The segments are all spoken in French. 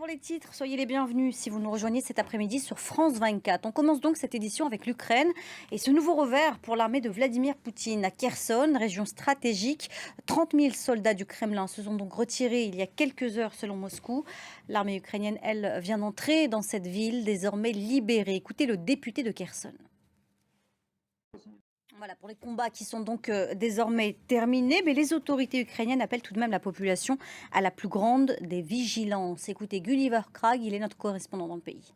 pour les titres, soyez les bienvenus si vous nous rejoignez cet après-midi sur France 24. On commence donc cette édition avec l'Ukraine et ce nouveau revers pour l'armée de Vladimir Poutine. À Kherson, région stratégique, 30 000 soldats du Kremlin se sont donc retirés il y a quelques heures selon Moscou. L'armée ukrainienne, elle, vient d'entrer dans cette ville désormais libérée. Écoutez le député de Kherson. Voilà, pour les combats qui sont donc désormais terminés, mais les autorités ukrainiennes appellent tout de même la population à la plus grande des vigilances. Écoutez Gulliver Krag, il est notre correspondant dans le pays.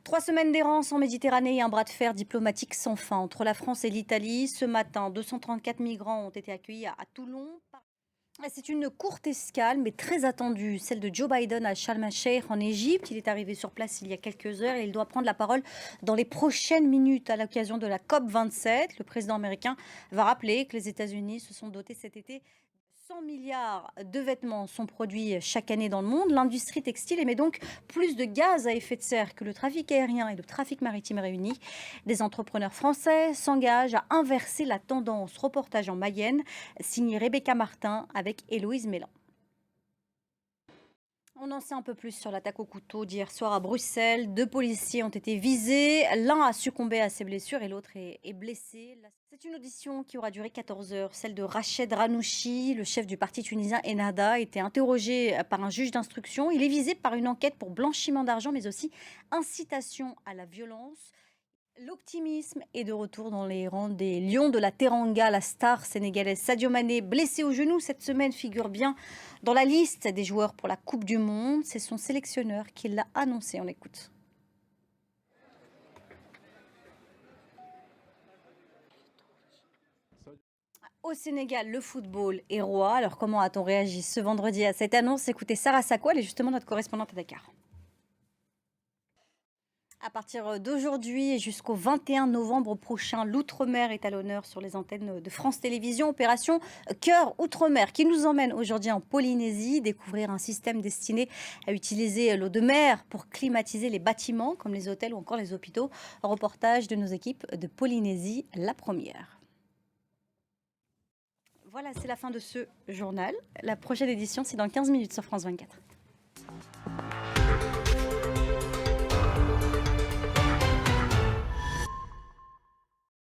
3 semaines d'errance en Méditerranée et un bras de fer diplomatique sans fin entre la France et l'Italie. Ce matin, 234 migrants ont été accueillis à Toulon. C'est une courte escale, mais très attendue, celle de Joe Biden à Sharm el-Sheikh en Égypte. Il est arrivé sur place il y a quelques heures et il doit prendre la parole dans les prochaines minutes à l'occasion de la COP27. Le président américain va rappeler que les États-Unis se sont dotés cet été 100 milliards de vêtements sont produits chaque année dans le monde. L'industrie textile émet donc plus de gaz à effet de serre que le trafic aérien et le trafic maritime réunis. Des entrepreneurs français s'engagent à inverser la tendance. Reportage en Mayenne, signé Rebecca Martin avec Héloïse Mélan. On en sait un peu plus sur l'attaque au couteau d'hier soir à Bruxelles. 2 policiers ont été visés. L'un a succombé à ses blessures et l'autre est blessé. C'est une audition qui aura duré 14 heures. Celle de Rached Ranouchi, le chef du parti tunisien Ennahda, a été interrogé par un juge d'instruction. Il est visé par une enquête pour blanchiment d'argent, mais aussi incitation à la violence. L'optimisme est de retour dans les rangs des Lions de la Teranga. La star sénégalaise Sadio Mané, blessé au genou cette semaine, figure bien dans la liste des joueurs pour la Coupe du Monde. C'est son sélectionneur qui l'a annoncé. On écoute. Au Sénégal, le football est roi. Alors comment a-t-on réagi ce vendredi à cette annonce? Écoutez, Sarah Sako, elle est justement notre correspondante à Dakar. À partir d'aujourd'hui et jusqu'au 21 novembre prochain, l'Outre-mer est à l'honneur sur les antennes de France Télévisions. Opération Cœur Outre-mer qui nous emmène aujourd'hui en Polynésie, découvrir un système destiné à utiliser l'eau de mer pour climatiser les bâtiments comme les hôtels ou encore les hôpitaux. Reportage de nos équipes de Polynésie, la première. Voilà, c'est la fin de ce journal. La prochaine édition, c'est dans 15 minutes sur France 24.